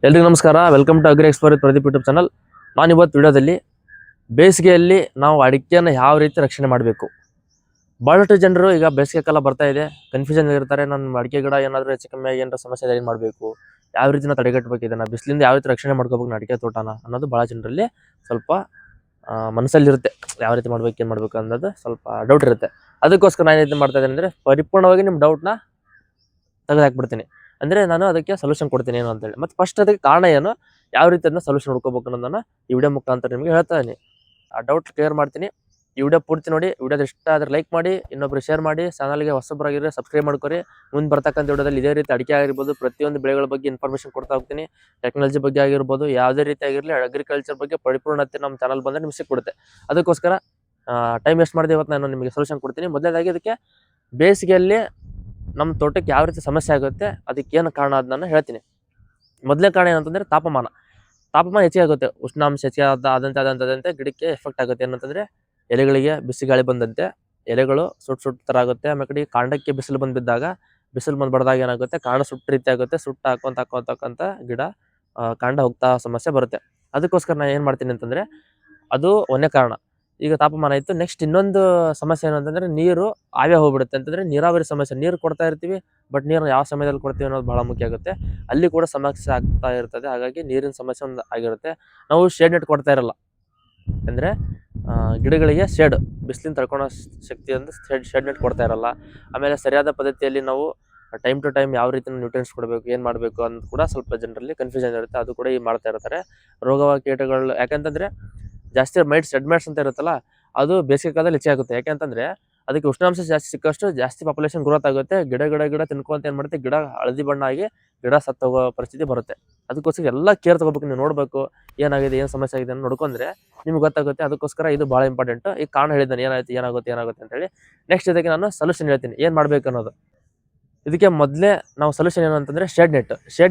ಎಲ್ರಿಗೂ ನಮಸ್ಕಾರ. Welcome to agri explore with Pradeep YouTube channel. ನಾನು ಇವತ್ತು ವಿಡಿಯೋದಲ್ಲಿ ಬೇಸಿಗೆಯಲ್ಲಿ ನಾವು ಅಡಿಕೆಯನ್ನು ಯಾವ ರೀತಿ ರಕ್ಷಣೆ ಮಾಡಬೇಕು. ಭಾಳಷ್ಟು ಜನರು ಈಗ ಬೇಸಿಗೆ ಕಾಲ ಬರ್ತಾ ಇದೆ, ಕನ್ಫ್ಯೂಷನ್ ಇರ್ತಾರೆ. ನನ್ನ ಅಡಿಕೆ ಗಿಡ ಏನಾದರೂ ಹೆಚ್ಚು ಕಮ್ಮಿ ಆಗಿ ಏನಾರ ಸಮಸ್ಯೆ ಏನು ಮಾಡಬೇಕು, ಯಾವ ರೀತಿ ನಾವು ತಡೆಗಟ್ಟಬೇಕು, ಇದನ್ನು ಬಿಸಿಲಿಂದ ಯಾವ ರೀತಿ ರಕ್ಷಣೆ ಮಾಡ್ಕೋಬೇಕು ಅಡಿಕೆ ತೋಟನ ಅನ್ನೋದು ಭಾಳ ಜನರಲ್ಲಿ ಸ್ವಲ್ಪ ಮನಸ್ಸಲ್ಲಿರುತ್ತೆ. ಯಾವ ರೀತಿ ಮಾಡ್ಬೇಕು, ಏನು ಮಾಡಬೇಕು ಅನ್ನೋದು ಸ್ವಲ್ಪ ಡೌಟ್ ಇರುತ್ತೆ. ಅದಕ್ಕೋಸ್ಕರ ನಾನು ಏನು ಮಾಡ್ತಾ ಇದ್ದೀನಿ ಅಂದರೆ ಪರಿಪೂರ್ಣವಾಗಿ ನಿಮ್ಮ ಡೌಟ್ನ ತೆಗೆದುಹಾಕ್ಬಿಡ್ತೀನಿ. ಅಂದರೆ ನಾನು ಅದಕ್ಕೆ ಸೊಲ್ಯೂಷನ್ ಕೊಡ್ತೀನಿ ಏನು ಅಂತೇಳಿ. ಮತ್ತು ಫಸ್ಟ್ ಅದಕ್ಕೆ ಕಾರಣ ಏನು, ಯಾವ ರೀತಿ ಅದನ್ನ ಸೊಲ್ಯೂಷನ್ ಹುಡ್ಕೋಬೇಕು ಅನ್ನೋದನ್ನ ಈ ವಿಡಿಯೋ ಮುಖಾಂತರ ನಿಮಗೆ ಹೇಳ್ತಾ ಇದ್ದೀನಿ. ಆ ಡೌಟ್ ಕ್ಲಿಯರ್ ಮಾಡ್ತೀನಿ. ಈ ವಿಡಿಯೋ ಪೂರ್ತಿ ನೋಡಿ. ವಿಡಿಯೋದ ಇಷ್ಟ ಆದರೆ ಲೈಕ್ ಮಾಡಿ, ಇನ್ನೊಬ್ರು ಶೇರ್ ಮಾಡಿ, ಚಾನಲ್ಗೆ ಹೊಸಬರಾಗಿದ್ರೆ ಸಬ್ಸ್ಕ್ರೈಬ್ ಮಾಡ್ಕೊರಿ. ಮುಂದೆ ಬರ್ತಕ್ಕಂಥ ವಿಡಿಯೋದಲ್ಲಿ ಇದೇ ರೀತಿ ಅಡಿಕೆ ಆಗಿರ್ಬೋದು, ಪ್ರತಿಯೊಂದು ಬೆಳೆಗಳ ಬಗ್ಗೆ ಇನ್ಫಾರ್ಮೇಷನ್ ಕೊಡ್ತಾ ಹೋಗ್ತೀನಿ. ಟೆಕ್ನಾಲಜಿ ಬಗ್ಗೆ ಆಗಿರ್ಬೋದು, ಯಾವುದೇ ರೀತಿ ಆಗಿರಲಿ ಅಗ್ರಿಕಲ್ಚರ್ ಬಗ್ಗೆ ಪರಿಪೂರ್ಣತೆ ನಮ್ಮ ಚಾನಲ್ ಬಂದರೆ ನಿಮಗೆ ಸಿಕ್ಬಿಡುತ್ತೆ. ಅದಕ್ಕೋಸ್ಕರ ಟೈಮ್ ವೇಸ್ಟ್ ಮಾಡಿದೆ ಇವತ್ತು ನಾನು ನಿಮಗೆ ಸೊಲ್ಯೂಷನ್ ಕೊಡ್ತೀನಿ. ಮೊದಲನೇದಾಗಿ ಅದಕ್ಕೆ ಬೇಸಿಗೆಯಲ್ಲಿ ನಮ್ಮ ತೋಟಕ್ಕೆ ಯಾವ ರೀತಿ ಸಮಸ್ಯೆ ಆಗುತ್ತೆ, ಅದಕ್ಕೆ ಏನು ಕಾರಣ ಅದನ್ನ ಹೇಳ್ತೀನಿ. ಮೊದಲನೇ ಕಾರಣ ಏನಂತಂದರೆ ತಾಪಮಾನ ಹೆಚ್ಚಿಗೆ ಆಗುತ್ತೆ. ಉಷ್ಣಾಂಶ ಹೆಚ್ಚಿಗೆ ಆದಂತೆ ಗಿಡಕ್ಕೆ ಎಫೆಕ್ಟ್ ಆಗುತ್ತೆ. ಏನಂತಂದರೆ ಎಲೆಗಳಿಗೆ ಬಿಸಿ ಗಾಳಿ ಬಂದಂತೆ ಎಲೆಗಳು ಸುಟ್ಟು ಥರ ಆಗುತ್ತೆ. ಆಮೇಲೆ ಕಡೆ ಕಾಂಡಕ್ಕೆ ಬಿಸಿಲು ಬಂದು ಬಡ್ದಾಗ ಏನಾಗುತ್ತೆ, ಕಾಂಡ ಸುಟ್ಟು ರೀತಿ ಆಗುತ್ತೆ. ಸುಟ್ಟು ಹಾಕೊಂತ ಗಿಡ ಕಾಂಡ ಹೋಗ್ತಾ ಸಮಸ್ಯೆ ಬರುತ್ತೆ. ಅದಕ್ಕೋಸ್ಕರ ನಾನು ಏನು ಮಾಡ್ತೀನಿ ಅಂತಂದರೆ, ಅದು ಒಂದೇ ಕಾರಣ. ಈಗ ತಾಪಮಾನ ಆಯಿತು. ನೆಕ್ಸ್ಟ್ ಇನ್ನೊಂದು ಸಮಸ್ಯೆ ಏನು ಅಂತಂದರೆ, ನೀರು ಆವಿಯಾಗಿ ಹೋಗ್ಬಿಡುತ್ತೆ. ಅಂತಂದರೆ ನೀರಾವರಿ ಸಮಸ್ಯೆ. ನೀರು ಕೊಡ್ತಾ ಇರ್ತೀವಿ, ಬಟ್ ನೀರನ್ನ ಯಾವ ಸಮಯದಲ್ಲಿ ಕೊಡ್ತೀವಿ ಅನ್ನೋದು ಭಾಳ ಮುಖ್ಯ ಆಗುತ್ತೆ. ಅಲ್ಲಿ ಕೂಡ ಸಮಸ್ಯೆ ಆಗ್ತಾ ಇರ್ತದೆ. ಹಾಗಾಗಿ ನೀರಿನ ಸಮಸ್ಯೆ ಒಂದು ಆಗಿರುತ್ತೆ. ನಾವು ಶೇಡ್ ನೆಟ್ ಕೊಡ್ತಾ ಇರಲ್ಲ. ಅಂದರೆ ಗಿಡಗಳಿಗೆ ಶೇಡ್, ಬಿಸಿಲಿನ ತಡ್ಕೊಳ್ಳೋ ಶಕ್ತಿ ಅಂತ ಶೇಡ್ ನೆಟ್ ಕೊಡ್ತಾ ಇರಲ್ಲ. ಆಮೇಲೆ ಸರಿಯಾದ ಪದ್ಧತಿಯಲ್ಲಿ ನಾವು ಟೈಮ್ ಟು ಟೈಮ್ ಯಾವ ರೀತಿ ನ್ಯೂಟ್ರಿಯೆಂಟ್ಸ್ ಕೊಡಬೇಕು, ಏನು ಮಾಡಬೇಕು ಅನ್ನೋದು ಕೂಡ ಸ್ವಲ್ಪ ಜನರಲ್ಲಿ ಕನ್ಫ್ಯೂಷನ್ ಇರುತ್ತೆ. ಅದು ಕೂಡ ಈಗ ಮಾಡ್ತಾ ಇರ್ತಾರೆ. ರೋಗ ಕೀಟಗಳು ಯಾಕಂತಂದರೆ ಜಾಸ್ತಿ ರೆಡ್ ಮೈಟ್ಸ್ ಅಂತ ಇರುತ್ತಲ್ಲ, ಅದು ಬೇಸಿಗೆ ಕಾಲದಲ್ಲಿ ಹೆಚ್ಚಾಗುತ್ತೆ. ಯಾಕೆಂತಂದರೆ ಅದಕ್ಕೆ ಉಷ್ಣಾಂಶ ಜಾಸ್ತಿ ಸಿಕ್ಕಷ್ಟು ಜಾಸ್ತಿ ಪಾಪ್ಯುಲೇಷನ್ ಗ್ರೋತ್ ಆಗುತ್ತೆ. ಗಿಡ ತಿನ್ಕೊಂತ ಏನು ಮಾಡುತ್ತೆ, ಗಿಡ ಹಳದಿ ಬಣ್ಣ ಆಗಿ ಗಿಡ ಸತ್ತೋಗೋ ಪರಿಸ್ಥಿತಿ ಬರುತ್ತೆ. ಅದಕ್ಕೋಸ್ಕರ ಎಲ್ಲ ಕೇರ್ ತೊಗೋಬೇಕು. ನೀವು ನೋಡಬೇಕು ಏನಾಗಿದೆ, ಏನು ಸಮಸ್ಯೆ ಆಗಿದೆ ಅಂತ ನೋಡ್ಕೊಂಡ್ರೆ ನಿಮ್ಗೆ ಗೊತ್ತಾಗುತ್ತೆ. ಅದಕ್ಕೋಸ್ಕರ ಇದು ಭಾಳ ಇಂಪಾರ್ಟೆಂಟು. ಈ ಕಾರಣ ಹೇಳಿದ್ದಾನೆ ಏನಾಗುತ್ತೆ ಅಂತೇಳಿ. ನೆಕ್ಸ್ಟ್ ಇದಕ್ಕೆ ನಾನು ಸೊಲ್ಯೂಷನ್ ಹೇಳ್ತೀನಿ, ಏನು ಮಾಡಬೇಕು ಅನ್ನೋದು. ಇದಕ್ಕೆ ಮೊದಲೇ ನಾವು ಸೊಲ್ಯೂಷನ್ ಏನು ಅಂತಂದರೆ ಶೇಡ್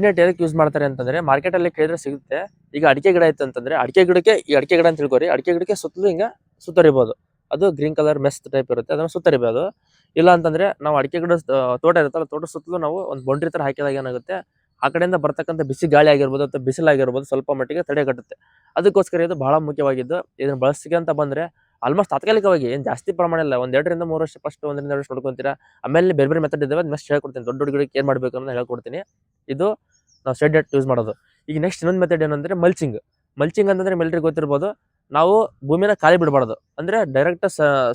ನೆಟ್ ಎದಕ್ಕೆ ಯೂಸ್ ಮಾಡ್ತಾರೆ ಅಂತಂದರೆ, ಮಾರ್ಕೆಟಲ್ಲಿ ಕೇಳಿದ್ರೆ ಸಿಗುತ್ತೆ. ಈಗ ಅಡಿಕೆ ಗಿಡ ಇತ್ತು ಅಂತಂದರೆ ಅಡಿಕೆ ಗಿಡ ಅಂತ ತಿಳ್ಕೊರಿ. ಅಡಿಕೆ ಗಿಡಕ್ಕೆ ಸುತ್ತಲೂ ಹಿಂಗೆ ಸುತ್ತರಿಬೋದು. ಅದು ಗ್ರೀನ್ ಕಲರ್ ಮೆಸ್ ಟೈಪ್ ಇರುತ್ತೆ, ಅದನ್ನು ಸುತ್ತರಿಬೋದು. ಇಲ್ಲ ಅಂತಂದರೆ ನಾವು ಅಡಿಕೆ ಗಿಡ ತೋಟ ಇರುತ್ತಲ್ಲ, ತೋಟ ಸುತ್ತಲೂ ನಾವು ಒಂದು ಬೌಂಡ್ರಿ ಥರ ಹಾಕಿದಾಗ ಏನಾಗುತ್ತೆ, ಆ ಕಡೆಯಿಂದ ಬರ್ತಕ್ಕಂಥ ಬಿಸಿ ಗಾಳಿ ಆಗಿರ್ಬೋದು ಅಥವಾ ಬಿಸಿಲಾಗಿರ್ಬೋದು ಸ್ವಲ್ಪ ಮಟ್ಟಿಗೆ ತಡೆಗಟ್ಟುತ್ತೆ. ಅದಕ್ಕೋಸ್ಕರ ಇದು ಭಾಳ ಮುಖ್ಯವಾಗಿದ್ದು, ಇದನ್ನು ಬಳಸಿಗೆ ಅಂತ ಬಂದರೆ ಆಲ್ಮೋಸ್ಟ್ ತಾತ್ಕಾಲಿಕವಾಗಿ ಏನು ಜಾಸ್ತಿ ಪ್ರಮಾಣ ಇಲ್ಲ, 1-2 ವರ್ಷ ಫಸ್ಟ್ 1-2 ವರ್ಷ ನೋಡ್ಕೊತೀರಾ. ಆಮೇಲೆ ಬೇರೆ ಮೆಥಡ್ ಇದ್ದಾವೆ, ಅದು ನೆಕ್ಸ್ಟ್ ಹೇಳ್ಕೊಡ್ತೀನಿ. ದೊಡ್ಡ ಗಿಡಕ್ಕೆ ಏನು ಮಾಡಬೇಕು ಅನ್ನೋದು ಹೇಳ್ಕೊಡ್ತೀನಿ. ಇದು ನಾವು ಶೆಡ್ ನೆಟ್ ಯೂಸ್ ಮಾಡೋದು. ಈಗ ನೆಕ್ಸ್ಟ್ ಇನ್ನೊಂದು ಮೆಥಡ್ ಏನಂದರೆ ಮಲ್ಚಿಂಗ್ ಅಂತಂದರೆ ನಿಮ್ಮೆಲ್ಲರಿಗೂ ಗೊತ್ತಿರ್ಬೋದು. ನಾವು ಭೂಮಿನ ಖಾಲಿ ಬಿಡಬಾರ್ದು. ಅಂದರೆ ಡೈರೆಕ್ಟ್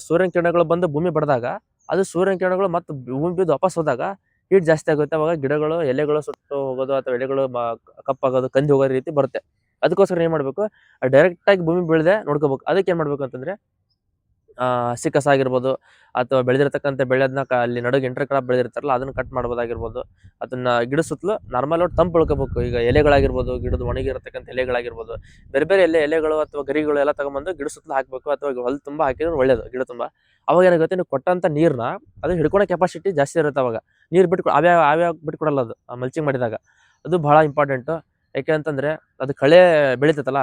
ಸೂರ್ಯನ ಕಿರಣಗಳು ಬಂದು ಭೂಮಿ ಬಡಿದಾಗ, ಅದು ಸೂರ್ಯನ ಕಿರಣಗಳು ಮತ್ತು ಭೂಮಿ ಬಿದ್ದು ವಾಪಸ್ ಹೋದಾಗ ಹೀಟ್ ಜಾಸ್ತಿ ಆಗುತ್ತೆ. ಅವಾಗ ಗಿಡಗಳು ಎಲೆಗಳು ಸುಟ್ಟು ಹೋಗೋದು ಅಥವಾ ಎಲೆಗಳು ಕಪ್ಪಾಗೋದು, ಕಂದಿ ಹೋಗೋ ರೀತಿ ಬರುತ್ತೆ. ಅದಕ್ಕೋಸ್ಕರ ಏನು ಮಾಡಬೇಕು, ಡೈರೆಕ್ಟಾಗಿ ಭೂಮಿ ಬೀಳದೆ ನೋಡ್ಕೋಬೇಕು. ಅದಕ್ಕೆ ಏನು ಮಾಡಬೇಕು ಅಂತಂದರೆ, ಹಸಿ ಕಸ ಆಗಿರ್ಬೋದು ಅಥವಾ ಬೆಳೆದಿರ್ತಕ್ಕಂಥ ಬೆಳೆದನ್ನ ಅಲ್ಲಿ ನಡುಗೆ ಇಂಟರ್ ಕ್ರಾಪ್ ಬೆಳೆದಿರ್ತಾರಲ್ಲ, ಅದನ್ನು ಕಟ್ ಮಾಡ್ಬೋದಾಗಿರ್ಬೋದು. ಅದನ್ನು ಗಿಡ ಸುತ್ತಲೂ ನಾರ್ಮಲ್ ಒಟ್ಟು ತಂಪು ಉಳ್ಕೋಬೇಕು. ಈಗ ಎಲೆಗಳಾಗಿರ್ಬೋದು, ಗಿಡದ ಒಣಗಿರತಕ್ಕಂಥ ಎಲೆಗಳಾಗಿರ್ಬೋದು, ಬೇರೆ ಎಲೆಗಳು ಅಥವಾ ಗರಿಗಳು ಎಲ್ಲ ತಗೊಂಬಂದು ಗಿಡ ಸುತ್ತಲೂ ಹಾಕಬೇಕು. ಅಥವಾ ಹೊಲ ತುಂಬ ಹಾಕಿದ್ರೆ ಒಳ್ಳೇದು ಗಿಡ ತುಂಬ. ಅವಾಗ ಏನಾಗುತ್ತೆ, ನೀವು ಕೊಟ್ಟಂಥ ನೀರನ್ನ ಅದು ಹಿಡ್ಕೊಳೋ ಕೆಪಾಸಿಟಿ ಜಾಸ್ತಿ ಇರುತ್ತೆ. ಅವಾಗ ನೀರು ಆವ್ಯಾಗ ಬಿಟ್ಕೊಡಲ್ಲ ಅದು ಮಲ್ಚಿಂಗ್ ಮಾಡಿದಾಗ. ಅದು ಭಾಳ ಇಂಪಾರ್ಟೆಂಟು. ಯಾಕೆ ಅಂತಂದರೆ ಅದು ಕಳೆ ಬೆಳೀತೈತಲ್ಲ,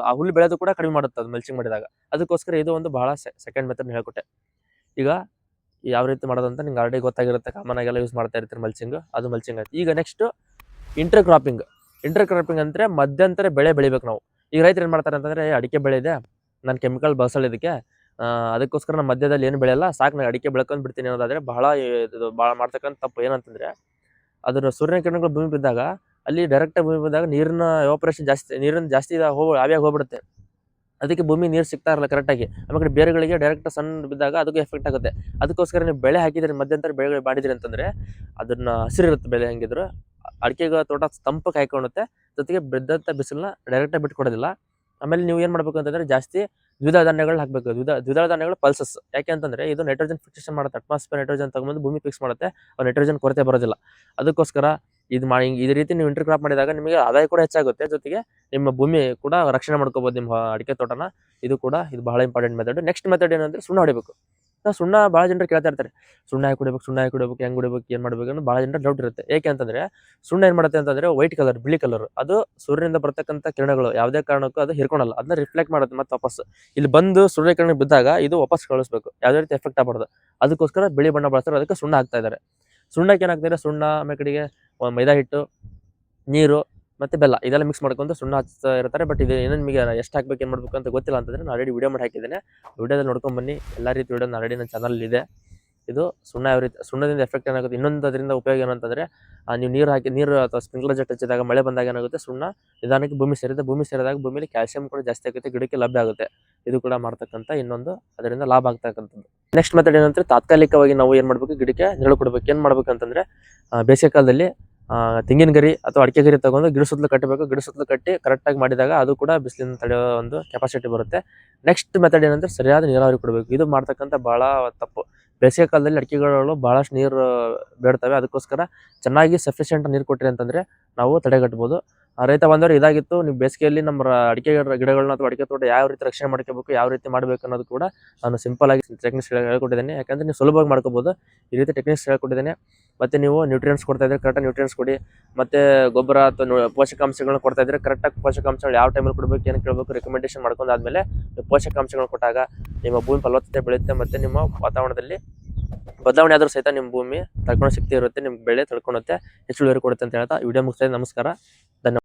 ಆ ಹುಲ್ಲು ಬೆಳೆದು ಕೂಡ ಕಡಿಮೆ ಮಾಡುತ್ತೆ ಅದು ಮಲ್ಚಿಂಗ್ ಮಾಡಿದಾಗ. ಅದಕ್ಕೋಸ್ಕರ ಇದು ಒಂದು ಭಾಳ ಸೆಕೆಂಡ್ ಮೆಥಡ್ ಹೇಳ್ಕೊಟ್ಟೆ. ಈಗ ಯಾವ ರೀತಿ ಮಾಡೋದಂತ ನಿಮ್ಗೆ ಆಲ್ರೆಡಿ ಗೊತ್ತಾಗಿರುತ್ತೆ. ಕಾಮನ್ ಆಗೆಲ್ಲ ಯೂಸ್ ಮಾಡ್ತಾ ಇರ್ತೀರಿ ಮಲ್ಚಿಂಗ್. ಅದು ಮಲ್ಚಿಂಗ್ ಆಯ್ತು. ಈಗ ನೆಕ್ಸ್ಟು ಇಂಟರ್ ಕ್ರಾಪಿಂಗ್ ಅಂದರೆ ಮಧ್ಯಂತರ ಬೆಳೆ ಬೆಳಿಬೇಕು ನಾವು. ಈಗ ರೈತರು ಏನು ಮಾಡ್ತಾರೆ ಅಂತಂದರೆ, ಅಡಿಕೆ ಬೆಳೆ ಇದೆ, ನಾನು ಕೆಮಿಕಲ್ ಬಳಸಲ್ಲ ಇದಕ್ಕೆ, ಅದಕ್ಕೋಸ್ಕರ ನಾನು ಮಧ್ಯದಲ್ಲಿ ಏನು ಬೆಳೆಯಲ್ಲ, ಸಾಕು ನಾನು ಅಡಿಕೆ ಬೆಳ್ಕೊಂಡು ಬಿಡ್ತೀನಿ ಅನ್ನೋದಾದರೆ ಭಾಳ ಮಾಡ್ತಕ್ಕಂಥ ತಪ್ಪು. ಏನಂತಂದರೆ, ಅದನ್ನು ಸೂರ್ಯನ ಕಿರಣಗಳು ಭೂಮಿ ಬಿದ್ದಾಗ, ಅಲ್ಲಿ ಡೈರೆಕ್ಟಾಗಿ ಭೂಮಿ ಬಿದ್ದಾಗ ನೀರಿನ ಎವಾಪರೇಷನ್ ಜಾಸ್ತಿ ಆವಿಯಾಗಿ ಹೋಗ್ಬಿಡುತ್ತೆ. ಅದಕ್ಕೆ ಭೂಮಿ ನೀರು ಸಿಗ್ತಾ ಇರಲ್ಲ ಕರೆಕ್ಟಾಗಿ. ಆಮೇಲೆ ಬೇರುಗಳಿಗೆ ಡೈರೆಕ್ಟ್ ಸಣ್ಣ ಬಿದ್ದಾಗ ಅದಕ್ಕೂ ಎಫೆಕ್ಟ್ ಆಗುತ್ತೆ. ಅದಕ್ಕೋಸ್ಕರ ನೀವು ಬೆಳೆ ಹಾಕಿದ್ರೆ, ಮಧ್ಯಂತರ ಬೆಳೆಗಳು ಮಾಡಿದ್ರಿ ಅಂತಂದರೆ, ಅದನ್ನು ಹಸಿರಿರುತ್ತೆ ಬೆಳೆ. ಹೆಂಗಿದ್ರು ಅಡಿಕೆ ತೋಟ ತಂಪಕ್ಕೆ ಹಾಕೊಳ್ಳುತ್ತೆ. ಜೊತೆಗೆ ಬಿದ್ದಂಥ ಬಿಸಿಲನ್ನ ಡೈರೆಕ್ಟಾಗಿ ಬಿಟ್ಕೊಡೋದಿಲ್ಲ. ಆಮೇಲೆ ನೀವು ಏನು ಮಾಡಬೇಕು ಅಂತಂದರೆ, ಜಾಸ್ತಿ ದ್ವಿದಳ ಧಾನ್ಯಗಳನ್ನ ಹಾಕಬೇಕು. ದ್ವಿದಳ ಧಾನ್ಯಗಳು ಪಲ್ಸಸ್. ಯಾಕೆ ಅಂತಂದರೆ, ಇದು ನೈಟ್ರೋಜನ್ ಫಿಕ್ಸೇಷನ್ ಮಾಡುತ್ತೆ. ಅಟ್ಮಾಸ್ಫಿಯರ್ ನೈಟ್ರೋಜನ್ ತಗೊಂಬಂದು ಭೂಮಿ ಫಿಕ್ಸ್ ಮಾಡುತ್ತೆ. ನೈಟ್ರೋಜನ್ ಕೊರತೆ ಬರೋದಿಲ್ಲ. ಅದಕ್ಕೋಸ್ಕರ ಇದೇ ರೀತಿ ನೀವು ಇಂಟರ್ ಕ್ರಾಪ್ ಮಾಡಿದಾಗ ನಿಮಗೆ ಆದಾಯ ಕೂಡ ಹೆಚ್ಚಾಗುತ್ತೆ. ಜೊತೆಗೆ ನಿಮ್ಮ ಭೂಮಿ ಕೂಡ ರಕ್ಷಣೆ ಮಾಡ್ಕೋಬೋದು, ನಿಮ್ಮ ಅಡಿಕೆ ತೋಟನ. ಇದು ಬಹಳ ಇಂಪಾರ್ಟೆಂಟ್ ಮೆಥಡ್. ನೆಕ್ಸ್ಟ್ ಮೆಥಡ್ ಏನಂದರೆ, ಸುಣ್ಣ ಹೊಡಿಬೇಕು. ಸುಣ್ಣ ಭಾಳ ಜನರು ಕೇಳ್ತಾ ಇರ್ತಾರೆ, ಸುಣ್ಣ ಹಾಕಿ ಹೊಡಿಬೇಕು, ಹೆಂಗೆ ಹೊಡಿಬೇಕು, ಏನು ಮಾಡಬೇಕು ಅನ್ನೋ ಭಾಳ ಜನರು ಡೌಟ್ ಇರುತ್ತೆ. ಏಕೆ ಅಂತಂದರೆ, ಸುಣ್ಣ ಏನು ಮಾಡುತ್ತೆ ಅಂತಂದರೆ, ವೈಟ್ ಕಲರ್, ಬಿಳಿ ಕಲರ್, ಅದು ಸೂರ್ಯನಿಂದ ಬರ್ತಕ್ಕಂಥ ಕಿರಣಗಳು ಯಾವುದೇ ಕಾರಣಕ್ಕೂ ಅದು ಹಿರ್ಕೊಳಲ್ಲ. ಅದನ್ನ ರಿಫ್ಲೆಕ್ಟ್ ಮಾಡುತ್ತೆ ಮತ್ತು ವಾಪಸ್ ಇಲ್ಲಿ ಬಂದು ಸೂರ್ಯಕಿರಣ ಬಿದ್ದಾಗ ಇದು ವಾಪಸ್ ಕಳಿಸ್ಬೇಕು, ಯಾವುದೇ ರೀತಿ ಎಫೆಕ್ಟ್ ಆಗಬಾರ್ದು. ಅದಕ್ಕೋಸ್ಕರ ಬಿಳಿ ಬಣ್ಣ ಬಳಸ್ತಾರೆ. ಅದಕ್ಕೆ ಸುಣ್ಣ ಹಾಕ್ತಾ ಇದ್ದಾರೆ. ಸುಣ್ಣಕ್ಕೆ ಏನಾಗ್ತಿದೆ, ಸುಣ್ಣ ಆಮೇಲೆ ಕಡೆಗೆ ಮೈದಾ ಹಿಟ್ಟು, ನೀರು ಮತ್ತು ಬೆಲ್ಲ ಇದೆಲ್ಲ ಮಿಕ್ಸ್ ಮಾಡ್ಕೊಂಡು ಸುಣ್ಣ ಹಚ್ತಾ ಇರ್ತಾರೆ. ಬಟ್ ಇದು ಏನೋ ನಿಮಗೆ ಎಷ್ಟು ಹಾಕ್ಬೇಕು ಏನು ಮಾಡಬೇಕು ಅಂತ ಗೊತ್ತಿಲ್ಲ ಅಂತಂದರೆ ನಾನು ಆಲ್ರೆಡಿ ವಿಡಿಯೋ ಮಾಡಿ ಹಾಕಿದ್ದೇನೆ. ವಿಡಿಯೋದಲ್ಲಿ ನೋಡ್ಕೊಂಡು ಬನ್ನಿ. ಎಲ್ಲ ರೀತಿ ವಿಡಿಯೋ ಆಲ್ರೆಡಿ ನನ್ನ ಚಾನಲಲ್ಲಿದೆ. ಇದು ಸುಣ್ಣ ಯಾವ ರೀತಿ ಸುಣ್ಣದಿಂದ ಎಫೆಕ್ಟ್ ಏನಾಗುತ್ತೆ, ಇನ್ನೊಂದು ಅದರಿಂದ ಉಪಯೋಗ ಏನಂತಂದರೆ ನೀವು ನೀರು ಅಥವಾ ಸ್ಪ್ರಿಂಕ್ಲರ್ ಜೆಟ್ ಹಚ್ಚಿದಾಗ ಮಳೆ ಬಂದಾಗ ಏನಾಗುತ್ತೆ, ಸುಣ್ಣ ನಿಧಾನಕ್ಕೆ ಭೂಮಿ ಸೇರಿದಾಗ ಭೂಮಿಯಲ್ಲಿ ಕ್ಯಾಲ್ಸಿಯಂ ಕೂಡ ಜಾಸ್ತಿ ಆಗುತ್ತೆ, ಗಿಡಕ್ಕೆ ಲಭ್ಯ ಆಗುತ್ತೆ. ಇದು ಕೂಡ ಮಾಡ್ತಕ್ಕಂಥ ಇನ್ನೊಂದು ಅದರಿಂದ ಲಾಭ ಆಗ್ತಕ್ಕಂಥದ್ದು. ನೆಕ್ಸ್ಟ್ ಮೆಥಡ್ ಏನಂದರೆ ತಾತ್ಕಾಲಿಕವಾಗಿ ನಾವು ಏನು ಮಾಡಬೇಕು, ಗಿಡಕ್ಕೆ ನೆರಳು ಕೊಡಬೇಕು. ಏನು ಮಾಡ್ಬೇಕಂತಂದರೆ ಬೇಸಿಗೆ ಕಾಲದಲ್ಲಿ ತೆಂಗಿನ ಗರಿ ಅಥವಾ ಅಡಿಕೆ ಗರಿ ತಗೊಂಡು ಗಿಡ ಸುತ್ತಲೂ ಕಟ್ಟಬೇಕು. ಗಿಡ ಸುತ್ತಲೂ ಕಟ್ಟಿ ಕರೆಕ್ಟಾಗಿ ಮಾಡಿದಾಗ ಅದು ಕೂಡ ಬಿಸಿಲಿನ ತಡೆಯೋ ಒಂದು ಕೆಪಾಸಿಟಿ ಬರುತ್ತೆ. ನೆಕ್ಸ್ಟ್ ಮೆಥಡ್ ಏನಂದರೆ ಸರಿಯಾದ ನೀರಾವರಿ ಕೊಡಬೇಕು. ಇದು ಮಾಡ್ತಕ್ಕಂಥ ಭಾಳ ತಪ್ಪು. ಬೇಸಿಗೆ ಕಾಲದಲ್ಲಿ ಅಡಿಕೆಗಳು ಭಾಳಷ್ಟು ನೀರು ಬೇಡ್ತವೆ. ಅದಕ್ಕೋಸ್ಕರ ಚೆನ್ನಾಗಿ ಸಫಿಷಿಯೆಂಟ್ ನೀರು ಕೊಟ್ಟಿರಿ ಅಂತಂದರೆ ನಾವು ತಡೆಗಟ್ಬೋದು. ರೈತ ಬಂದವರು ಇದಾಗಿತ್ತು. ನೀವು ಬೇಸಿಗೆಯಲ್ಲಿ ನಮ್ಮ ಅಡಿಕೆ ಗಿಡಗಳನ್ನ ಅಥವಾ ಅಡಿಕೆ ತೋಟ ಯಾವ ರೀತಿ ರಕ್ಷಣೆ ಮಾಡ್ಕೋಬೇಕು, ಯಾವ ರೀತಿ ಮಾಡಬೇಕು ಅನ್ನೋದು ಕೂಡ ನಾನು ಸಿಂಪಲಾಗಿ ಟೆಕ್ನಿಕ್ಸ್ ಹೇಳ್ಕೊಟ್ಟಿದ್ದೇನೆ. ಯಾಕಂದರೆ ನೀವು ಸುಲಭವಾಗಿ ಮಾಡ್ಕೋಬೋದು. ಈ ರೀತಿ ಟೆಕ್ನಿಕ್ಸ್ ಹೇಳ್ಕೊಟ್ಟಿದ್ದೇನೆ. ಮತ್ತು ನೀವು ನ್ಯೂಟ್ರಿಯೆಂಟ್ಸ್ ಕೊಡ್ತಾಯಿದ್ರೆ ಕರೆಕ್ಟಾಗಿ ನ್ಯೂಟ್ರಿಯೆಂಟ್ಸ್ ಕೊಡಿ. ಮತ್ತು ಗೊಬ್ಬರ ಅಥವಾ ಪೋಷಕಾಂಶಗಳನ್ನ ಕೊಡ್ತಾಯಿದ್ರೆ ಕರೆಕ್ಟಾಗಿ ಪೋಷಕಾಂಶಗಳು ಯಾವ ಟೈಮಲ್ಲಿ ಕೊಡಬೇಕು, ಏನು ಕೇಳಬೇಕು ರೆಕಮೆಂಡೇಶನ್ ಮಾಡ್ಕೊಂಡಾದ್ಮೇಲೆ ನೀವು ಪೋಷಕಾಂಶಗಳನ್ನ ಕೊಟ್ಟಾಗ ನಿಮ್ಮ ಭೂಮಿ ಫಲವತ್ತತೆ ಬೆಳೆಯುತ್ತೆ. ಮತ್ತು ನಿಮ್ಮ ವಾತಾವರಣದಲ್ಲಿ ಬದಲಾವಣೆ ಆದರೂ ಸಹಿತ ನಿಮ್ಮ ಭೂಮಿ ತಡ್ಕೊಳ್ಳೋ ಶಕ್ತಿ ಇರುತ್ತೆ, ನಿಮ್ಮ ಬೆಳೆ ತಡ್ಕೊಳುತ್ತೆ, ಹೆಚ್ಚು ಇಳುವರಿ ಕೊಡುತ್ತೆ ಅಂತ ಹೇಳ್ತಾ ವಿಡಿಯೋ ಮುಗಿಸ್ತಾ ನಮಸ್ಕಾರ, ಧನ್ಯವಾದ.